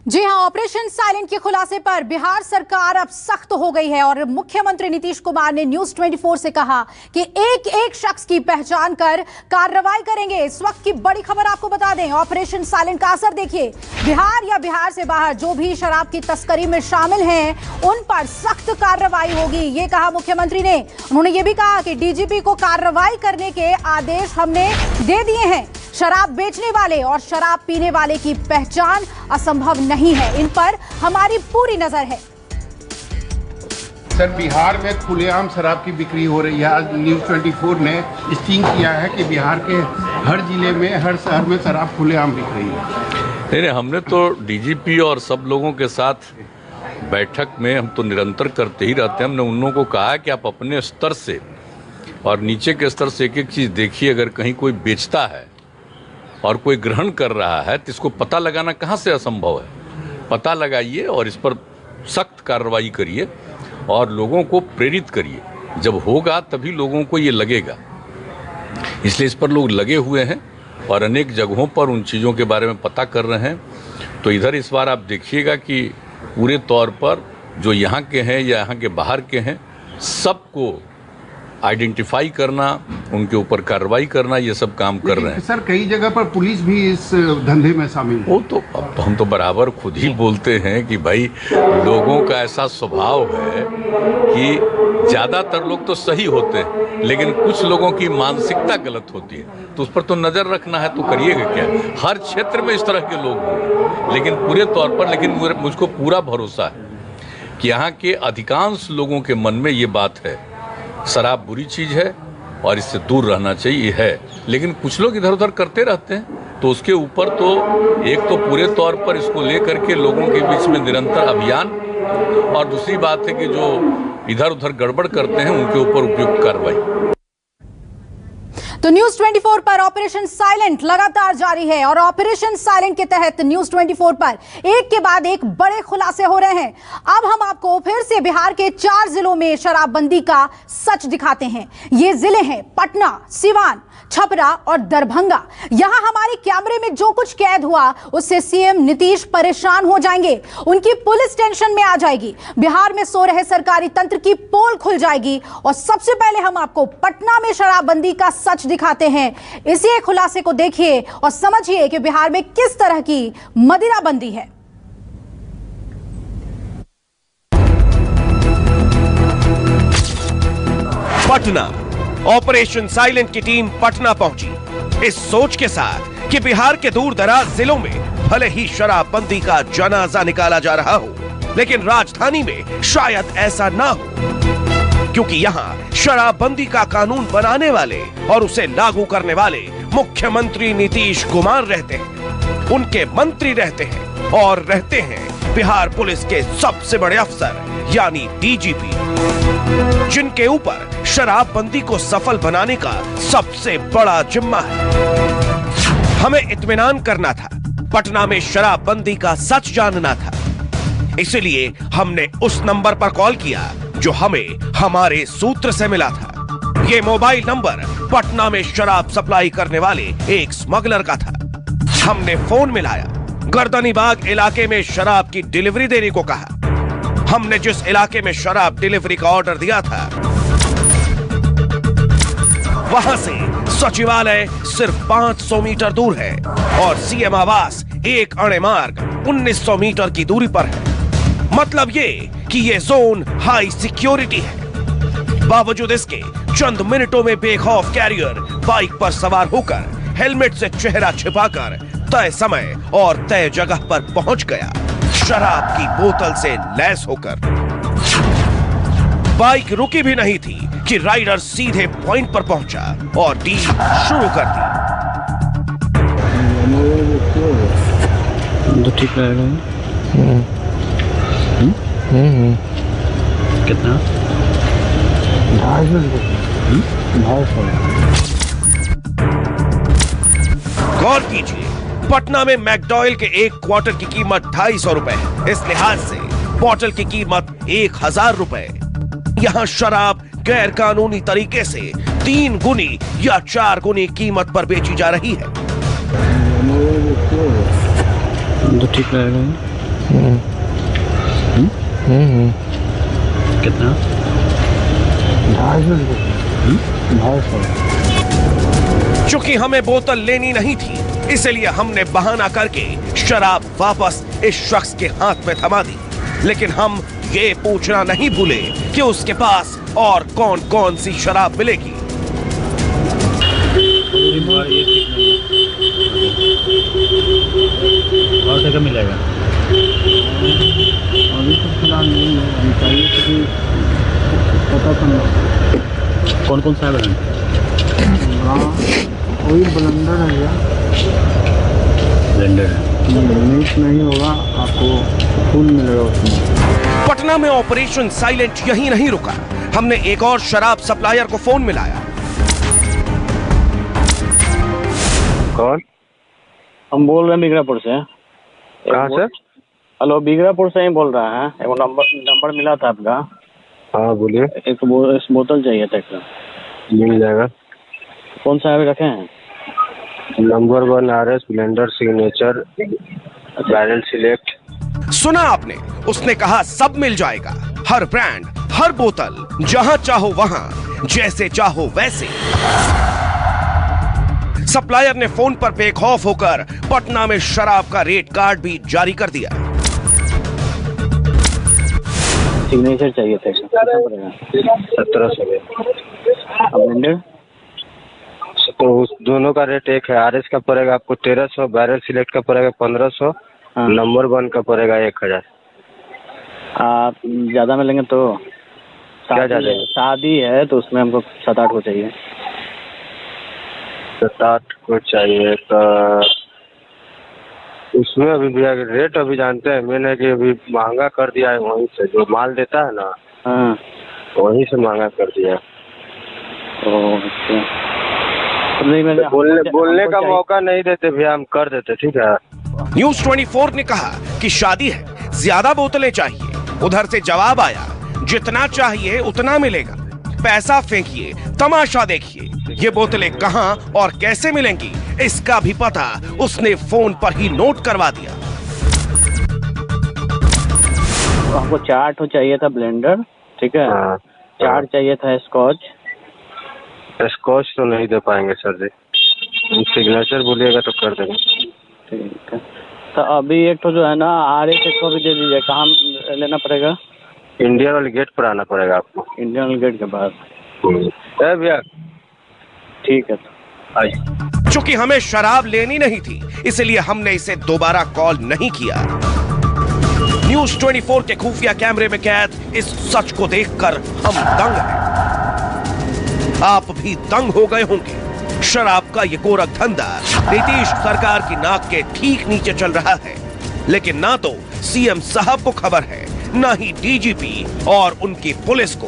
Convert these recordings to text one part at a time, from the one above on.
जी हां, operation silent के खुलासे पर बिहार सरकार अब सख्त हो गई है और मुख्यमंत्री नीतीश कुमार ने न्यूज 24 से कहा कि एक एक शख्स की पहचान कर कार्रवाई करेंगे। इस वक्त की बड़ी खबर आपको बता दें, ऑपरेशन साइलेंट का असर देखिए। बिहार या बिहार से बाहर जो भी शराब की तस्करी में शामिल हैं, उन पर सख्त कार्रवाई होगी, ये कहा मुख्यमंत्री ने। उन्होंने ये भी कहा कि डीजीपी को कार्रवाई करने के आदेश हमने दे दिए हैं। शराब बेचने वाले और शराब पीने वाले की पहचान असंभव नहीं है, इन पर हमारी पूरी नजर है। सर, बिहार में खुलेआम शराब की बिक्री हो रही है। आज न्यूज 24 ने स्टिंग किया है कि बिहार के हर जिले में, हर शहर में शराब खुलेआम बिक रही है। नहीं, हमने तो डीजीपी और सब लोगों के साथ बैठक में हम तो निरंतर करते ही रहते हैं। हमने उन लोगों को कहा कि आप अपने स्तर से और नीचे के स्तर से एक एक चीज़ देखिए। अगर कहीं कोई बेचता है और कोई ग्रहण कर रहा है तो इसको पता लगाना कहाँ से असंभव है। पता लगाइए और इस पर सख्त कार्रवाई करिए और लोगों को प्रेरित करिए। जब होगा तभी लोगों को ये लगेगा, इसलिए इस पर लोग लगे हुए हैं और अनेक जगहों पर उन चीज़ों के बारे में पता कर रहे हैं। तो इधर इस बार आप देखिएगा कि पूरे तौर पर जो यहाँ के हैं या यहाँ के बाहर के हैं, सबको आइडेंटिफाई करना, उनके ऊपर कार्रवाई करना, ये सब काम कर रहे हैं। सर, कई जगह पर पुलिस भी इस धंधे में शामिल है। वो तो अब हम तो बराबर खुद ही बोलते हैं कि भाई लोगों का ऐसा स्वभाव है कि ज़्यादातर लोग तो सही होते हैं, लेकिन कुछ लोगों की मानसिकता गलत होती है, तो उस पर तो नज़र रखना है। तो करिएगा क्या, हर क्षेत्र में इस तरह के लोग होंगे, लेकिन पूरे तौर पर, लेकिन मुझको पूरा भरोसा है कि यहाँ के अधिकांश लोगों के मन में ये बात है, शराब बुरी चीज़ है और इससे दूर रहना चाहिए है। लेकिन कुछ लोग इधर उधर करते रहते हैं, तो उसके ऊपर तो एक तो पूरे तौर पर इसको लेकर के लोगों के बीच में निरंतर अभियान, और दूसरी बात है कि जो इधर उधर गड़बड़ करते हैं उनके ऊपर उपयुक्त कार्रवाई। तो न्यूज 24 पर ऑपरेशन साइलेंट लगातार जारी है और ऑपरेशन साइलेंट के तहत न्यूज 24 पर एक के बाद एक बड़े खुलासे हो रहे हैं। अब हम आपको फिर से बिहार के 4 जिलों में शराबबंदी का सच दिखाते हैं। ये जिले हैं पटना, सिवान, छपरा और दरभंगा। यहां हमारे कैमरे में जो कुछ कैद हुआ उससे सीएम नीतीश परेशान हो जाएंगे, उनकी पुलिस टेंशन में आ जाएगी, बिहार में सो रहे सरकारी तंत्र की पोल खुल जाएगी। और सबसे पहले हम आपको पटना में शराबबंदी का सच दिखाते हैं। इसी खुलासे को देखिए और समझिए कि बिहार में किस तरह की मदिराबंदी है। पटना, ऑपरेशन साइलेंट की टीम पटना पहुंची इस सोच के साथ कि बिहार के दूर दराज जिलों में भले ही शराबबंदी का जनाजा निकाला जा रहा हो, लेकिन राजधानी में शायद ऐसा ना हो, क्योंकि यहाँ शराबबंदी का कानून बनाने वाले और उसे लागू करने वाले मुख्यमंत्री नीतीश कुमार रहते हैं, उनके मंत्री रहते हैं और रहते हैं बिहार पुलिस के सबसे बड़े अफसर यानी डीजीपी, जिनके ऊपर शराबबंदी को सफल बनाने का सबसे बड़ा जिम्मा है। हमें इत्मीनान करना था, पटना में शराबबंदी का सच जानना था, इसलिए हमने उस नंबर पर कॉल किया जो हमें हमारे सूत्र से मिला था। ये मोबाइल नंबर पटना में शराब सप्लाई करने वाले एक स्मगलर का था। हमने फोन मिलाया, गर्दनीबाग इलाके में शराब की डिलीवरी देने को कहा। हमने जिस इलाके में शराब डिलीवरी का ऑर्डर दिया था, वहां से सचिवालय सिर्फ 500 मीटर दूर है और सीएम आवास एक अणे मार्ग 1900 मीटर की दूरी पर है। मतलब ये कि ये जोन हाई सिक्योरिटी है। बावजूद इसके चंद मिनटों में बेखौफ कैरियर बाइक पर सवार होकर हेलमेट से चेहरा छिपाकर तय समय और तय जगह पर पहुंच गया, शराब की बोतल से लैस होकर। बाइक रुकी भी नहीं थी कि राइडर सीधे पॉइंट पर पहुंचा और डील शुरू कर दी। ठीक कितना? 250। गौर कीजिए, पटना में मैकडॉयल के एक क्वार्टर की कीमत 250 रुपए है। इस लिहाज से बोतल की कीमत 1000 रुपए। यहाँ शराब गैर कानूनी तरीके से 3 गुनी या 4 गुनी कीमत पर बेची जा रही है। ठीक रहेगा। कितना? 250। चूंकि हमें बोतल लेनी नहीं थी, इसलिए हमने बहाना करके शराब वापस इस शख्स के हाथ में थमा दी। लेकिन हम ये पूछना नहीं भूले कि उसके पास और कौन कौन सी शराब मिलेगी। और जगह मिलेगा? अभी तो फिलहाल नहीं है, अभी चाहिए क्योंकि पता करना कौन कौन सा है ब्रांड। हाँ वही ब्लेंडर है भैया। ब्लेंडर मिक्स नहीं होगा, आपको फुल मिलेगा उसमें। पटना में ऑपरेशन साइलेंट यहीं नहीं रुका, हमने एक और शराब सप्लायर को फोन मिलाया। कौन? हम बोल रहे हैं बिगड़ापुर से। कहाँ से? हेलो, बिगड़ापुर से ही बोल रहे हैं। एक नंबर मिला था आपका। हाँ बोलिए। एक बोतल चाहिए था। मिल जाएगा। कौन सा अभी रखे हैं? Number 1 RS blender signature barrel select. सुना आपने, उसने कहा सब मिल जाएगा, हर ब्रांड, हर बोतल, जहां चाहो वहां, जैसे चाहो वैसे। सप्लायर ने फोन पर बेखौफ होकर पटना में शराब का रेट कार्ड भी जारी कर दिया। सिग्नेचर चाहिए था। 1700। ब्लेंडर तो उस दोनों का रेट एक है। RS का पड़ेगा आपको 1300, बैरल सिलेक्ट का पड़ेगा 1500, नंबर 1 का पड़ेगा 1000। आप ज्यादा मिलेंगे तो? क्या ज्यादा? शादी है तो उसमें हमको 7-8 को चाहिए। 7-8 को चाहिए तो उसमें अभी भैया रेट अभी जानते हैं, मैंने कि अभी महंगा कर दिया है। वहीं से जो माल देता है ना, हाँ वहीं से महंगा कर दिया है। नहीं, बोलने का मौका नहीं देते भैया, हम कर देते। ठीक है। न्यूज 24 ने कहा कि शादी है, ज्यादा बोतलें चाहिए। उधर से जवाब आया, जितना चाहिए उतना मिलेगा, पैसा फेंकिए, तमाशा देखिए। ये बोतलें कहां और कैसे मिलेंगी, इसका भी पता उसने फोन पर ही नोट करवा दिया। हमको 4 ठो चाहिए था ब्लेंडर, ठीक है। 4 चाहिए था स्कॉच। स्कॉच तो नहीं दे पाएंगे सर जी, सिग्नेचर बोलिएगा तो कर देंगे। ठीक है, तो अभी एक तो जो है ना RS को भी दे दीजिए। कहाँ लेना पड़ेगा? इंडियन वाली गेट पर आना पड़ेगा आपको। इंडियन वाली गेट के पास। भैया ठीक है, तो आइए। चूंकि हमें शराब लेनी नहीं थी, इसलिए हमने इसे दोबारा कॉल नहीं किया। न्यूज 24 के खुफिया कैमरे में कैद इस सच को देखकर हम दंग हैं। आप भी दंग हो गए होंगे। शराब का ये गोरख धंधा नीतीश सरकार की नाक के ठीक नीचे चल रहा है, लेकिन ना तो CM साहब को खबर है, ना ही DGP और उनकी पुलिस को।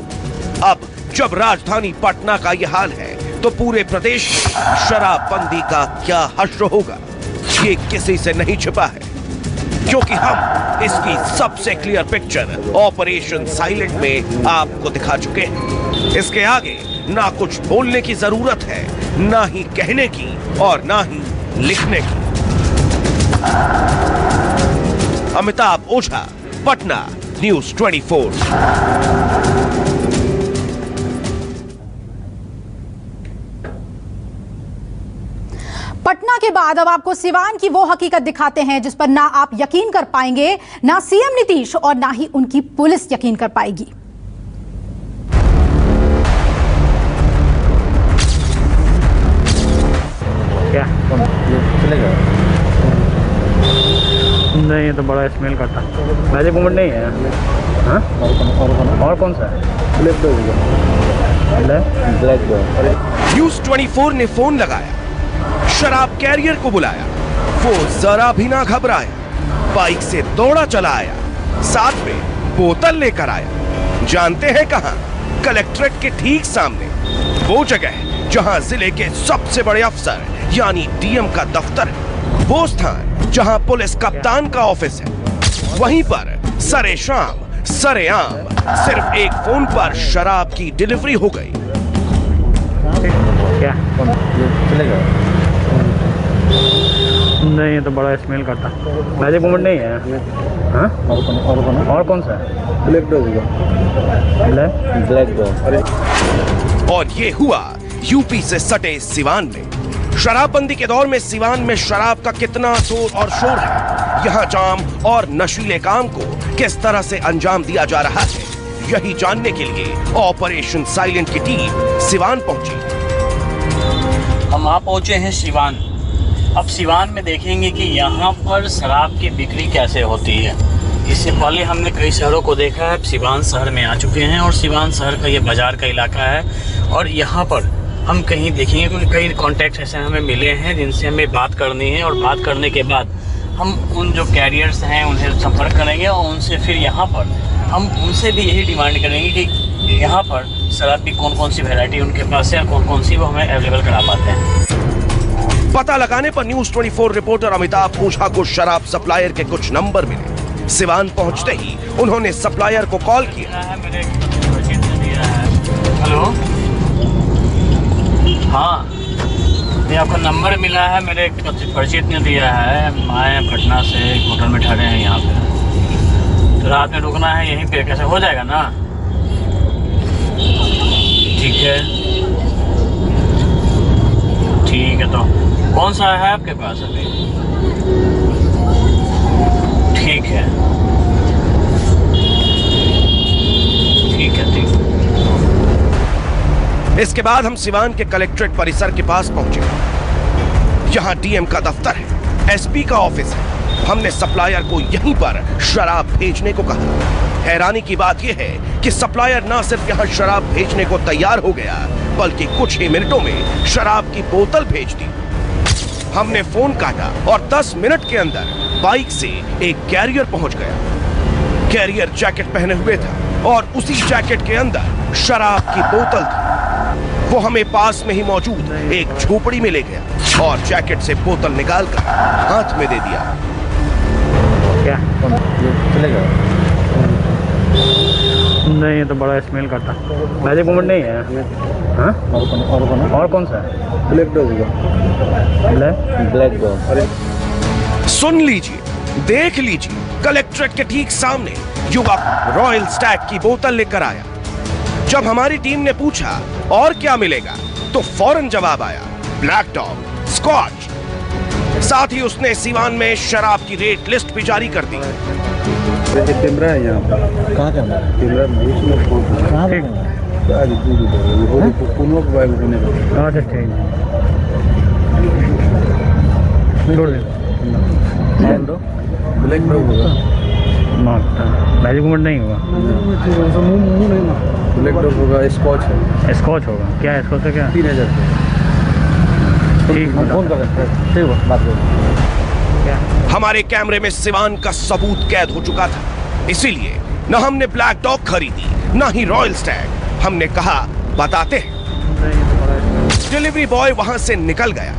अब जब राजधानी पटना का ये हाल है, तो पूरे प्रदेश में शराबबंदी का क्या हश्र होगा, ये किसी से नहीं छिपा है। क्योंकि हम इसकी सबसे क्लियर पिक्चर ऑपरेशन साइलेंट में आपको दिखा चुके हैं। इसके आगे ना कुछ बोलने की जरूरत है, ना ही कहने की और ना ही लिखने की। अमिताभ ओझा, पटना, न्यूज 24। पटना के बाद अब आपको सिवान की वो हकीकत दिखाते हैं जिस पर ना आप यकीन कर पाएंगे, ना CM नीतीश और ना ही उनकी पुलिस यकीन कर पाएगी। क्या चलेगा? नहीं, ये तो बड़ा स्मेल करता। मैजिक मोमेंट नहीं है। हाँ? और कौन सा है? ब्लैक न्यूज 24 ने फोन लगाया, शराब कैरियर को बुलाया। वो जरा भी ना घबराया, बाइक से दौड़ा चला आया, साथ में बोतल लेकर आया। जानते हैं कहां? कलेक्ट्रेट के ठीक सामने, वो जगह जहां जिले के सबसे बड़े अफसर यानी DM का दफ्तर है, वो स्थान जहां पुलिस कप्तान का ऑफिस है। वहीं पर सरे शाम सरेआम सिर्फ एक फोन पर शराब की डिलीवरी हो गई। क्या चलेगा? नहीं, ये तो बड़ा स्मेल करता। मैजिक मोमेंट नहीं है। हाँ, और कौन सा है? ब्लैक डॉग होगा। Black dog. और ये हुआ यूपी से सटे सिवान में। शराबबंदी के दौर में सिवान में शराब का कितना जोर और शोर है, यहाँ जाम और नशीले काम को किस तरह से अंजाम दिया जा रहा है, यही जानने के लिए ऑपरेशन साइलेंट की टीम सिवान पहुंची। हम आप पहुंचे हैं सिवान। अब सिवान में देखेंगे कि यहाँ पर शराब की बिक्री कैसे होती है। इससे पहले हमने कई शहरों को देखा है, सिवान शहर में आ चुके हैं और सिवान शहर का ये बाज़ार का इलाका है। और यहाँ पर हम कहीं देखेंगे क्योंकि कई कॉन्टैक्ट ऐसे हमें मिले हैं जिनसे हमें बात करनी है, और बात करने के बाद हम उन जो कैरियर्स हैं उनसे संपर्क करेंगे और उनसे फिर यहाँ पर हम उनसे भी यही डिमांड करेंगे कि यहाँ पर शराब की कौन कौन सी वैरायटी उनके पास है और कौन कौन सी वो हमें अवेलेबल करा पाते हैं। पता लगाने पर न्यूज 24 रिपोर्टर अमिताभ ओझा को शराब सप्लायर के कुछ नंबर मिले। सिवान पहुंचते ही उन्होंने सप्लायर को कॉल किया। हेलो, हाँ, ये आपका नंबर मिला है, मेरे परिचित ने दिया है। मैं पटना से एक होटल में ठहरे हैं यहाँ पे, तो रात में रुकना है यहीं पे, कैसे हो जाएगा ना? ठीक है, ठीक है। तो कौन सा है आपके पास अभी? ठीक है, ठीक है, ठीक है। इसके बाद हम सिवान के कलेक्ट्रेट परिसर के पास पहुंचे। यहाँ डीएम का दफ्तर है, एसपी का ऑफिस है। हमने सप्लायर को यहीं पर शराब भेजने को कहा। हैरानी की बात यह है कि सप्लायर न सिर्फ यहाँ शराब भेजने को तैयार हो गया, बल्कि कुछ ही मिनटों में शराब की बोतल भेज दी। हमने फोन काटा और 10 मिनट के अंदर बाइक से एक कैरियर पहुंच गया। कैरियर जैकेट पहने हुए था और उसी जैकेट के अंदर शराब की बोतल थी। वो हमें पास में ही मौजूद एक झोपड़ी में ले गया और जैकेट से बोतल निकालकर हाथ में दे दिया। क्या चलेगा? नहीं, ये तो बड़ा स्मेल करता। मैजिक मोमेंट नहीं है। हाँ, और कौन सा है? ब्लैक डॉग होगा। Black dog. सुन लीजिए, देख लीजिए, कलेक्ट्रेट के ठीक सामने युवक रॉयल स्टैग की बोतल लेकर आया। जब हमारी टीम ने पूछा और क्या मिलेगा, तो फौरन जवाब आया, ब्लैक डॉग, स्कॉच। साथ ही उसने सिवान में शराब की रेट लिस्ट भी जारी कर दी। कैमरा है यहाँ पर। कहाँ कैमरा? कैमरा कहाँ है? ब्लैक डॉग होगा। मैजिक मोमेंट नहीं होगा। ब्लैक डॉग होगा। स्कॉच है। स्कॉच होगा। क्या है स्कॉच? क्या 3000 ठीक फोन कर सकते हैं। ठीक बात करो। हमारे कैमरे में सिवान का सबूत कैद हो चुका था, इसीलिए न हमने ब्लैक डॉग खरीदी न ही रॉयल स्टैग। हमने कहा बताते हैं। डिलीवरी बॉय वहां से निकल गया।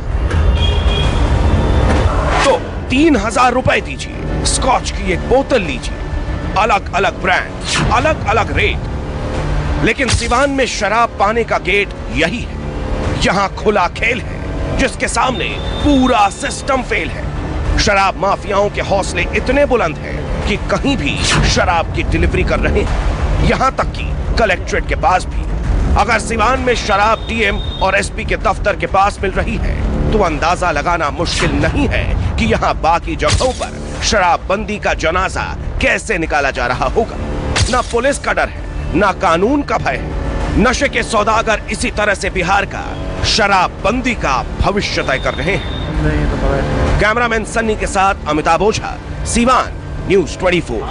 तो 3000 रुपए दीजिए, स्कॉच की एक बोतल लीजिए। अलग अलग ब्रांड, अलग अलग रेट, लेकिन सिवान में शराब पाने का गेट यही है। यहाँ खुला खेल है जिसके सामने पूरा सिस्टम फेल है। शराब माफियाओं के हौसले इतने बुलंद हैं कि कहीं भी शराब की डिलीवरी कर रहे हैं, यहां तक कि कलेक्ट्रेट के पास भी। अगर सिवान में शराब डीएम और एसपी के दफ्तर के पास मिल रही है, तो अंदाजा लगाना मुश्किल नहीं है कि यहां बाकी जगहों पर शराबबंदी का जनाजा कैसे निकाला जा रहा होगा। ना पुलिस का डर है, ना कानून का भय है। नशे के सौदागर इसी तरह से बिहार का शराबबंदी का भविष्य तय कर रहे हैं। कैमरामैन सन्नी के साथ अमिताभ ओझा, सिवान, न्यूज 24।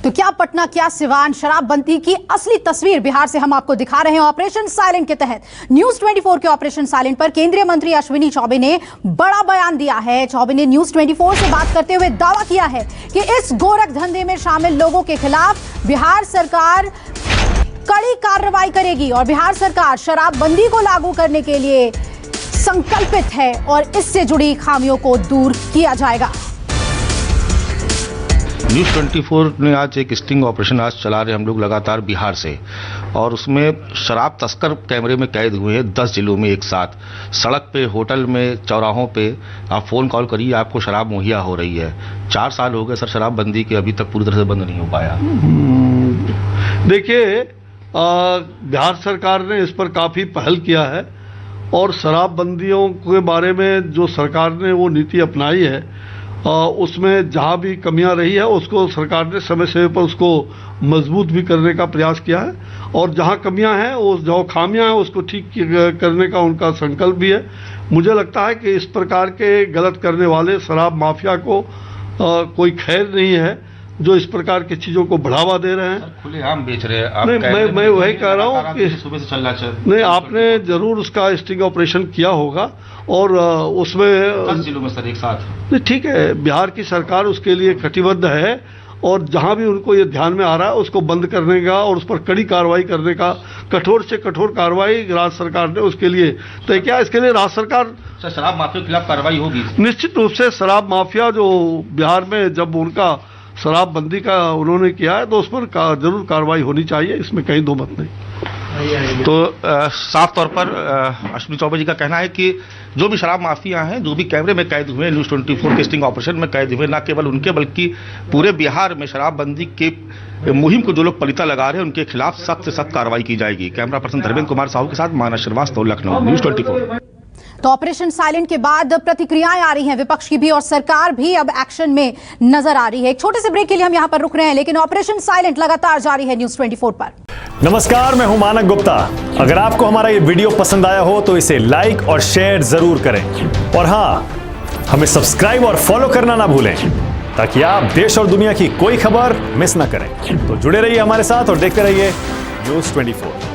तो क्या पटना, क्या सिवान, शराबबंदी की असली तस्वीर बिहार से हम आपको दिखा रहे हैं ऑपरेशन साइलेंट के तहत। न्यूज 24 के ऑपरेशन साइलेंट पर केंद्रीय मंत्री अश्विनी चौबे ने बड़ा बयान दिया है। चौबे ने न्यूज 24 से बात करते हुए दावा किया है कि इस गोरख धंधे में शामिल लोगों के खिलाफ बिहार सरकार कड़ी कार्रवाई करेगी और बिहार सरकार शराबबंदी को लागू करने के लिए संकल्पित है और इससे जुड़ी खामियों को दूर किया जाएगा। न्यूज़ 24 ने आज एक स्टिंग ऑपरेशन आज चला रहे हम लोग लगातार बिहार से, और उसमें शराब तस्कर कैमरे में कैद हुए हैं 10 जिलों में एक साथ। सड़क पे, होटल में, चौराहों पे आप फ़ोन कॉल करिए, आपको शराब मुहैया हो रही है। 4 साल हो गए सर शराबबंदी के, अभी तक पूरी तरह से बंद नहीं हो पाया। देखिए, बिहार सरकार ने इस पर काफ़ी पहल किया है और शराबबंदियों के बारे में जो सरकार ने वो नीति अपनाई है, उसमें जहाँ भी कमियां रही है उसको सरकार ने समय समय पर उसको मजबूत भी करने का प्रयास किया है, और जहाँ कमियां हैं, वो जो खामियां हैं उसको ठीक करने का उनका संकल्प भी है। मुझे लगता है कि इस प्रकार के गलत करने वाले शराब माफिया को कोई खैर नहीं है जो इस प्रकार की चीज़ों को बढ़ावा दे रहे हैं। खुलेआम बेच रहे हैं। नहीं, मैं वही कह रहा हूँ कि सुबह से चलना चाहिए। नहीं, आपने जरूर उसका स्टिंग ऑपरेशन किया होगा, और उसमें 10 जिलों में सर एक साथ। नहीं, ठीक है, बिहार की सरकार उसके लिए कटिबद्ध है, और जहां भी उनको ये ध्यान में आ रहा है उसको बंद करने का और उस पर कड़ी कार्रवाई करने का, कठोर से कठोर कार्रवाई राज्य सरकार ने उसके लिए तय किया। इसके लिए राज्य सरकार शराब माफिया के खिलाफ कार्रवाई होगी निश्चित रूप से। शराब माफिया जो बिहार में जब उनका शराबबंदी का उन्होंने किया है तो उस पर जरूर कार्रवाई होनी चाहिए, इसमें कहीं दो मत नहीं। तो साफ तौर पर अश्विनी चौबे जी का कहना है कि जो भी शराब माफिया हैं, जो भी कैमरे में कैद हुए, न्यूज़ 24 के स्टिंग ऑपरेशन में कैद हुए, न केवल उनके बल्कि पूरे बिहार में शराबबंदी के मुहिम को जो लोग पलिता लगा रहे हैं उनके खिलाफ सख्त से सख्त कार्रवाई की जाएगी। कैमरा पर्सन धर्मेंद्र कुमार साहू के साथ मानस श्रीवास्तव, लखनऊ, न्यूज़ 24। तो ऑपरेशन साइलेंट के बाद प्रतिक्रियाएं आ रही हैं विपक्ष की भी, और सरकार भी अब एक्शन में नजर आ रही है। एक छोटे से ब्रेक के लिए हम यहां पर रुक रहे हैं, लेकिन ऑपरेशन साइलेंट लगातार जारी है न्यूज़ 24 पर। नमस्कार, मैं हूं मानक गुप्ता। अगर आपको हमारा ये वीडियो पसंद आया हो तो इसे लाइक और शेयर जरूर करें, और हां, हमें सब्सक्राइब और फॉलो करना ना भूलें ताकि आप देश और दुनिया की कोई खबर मिस ना करें। तो जुड़े रहिए हमारे साथ और देखते रहिए न्यूज़ 24।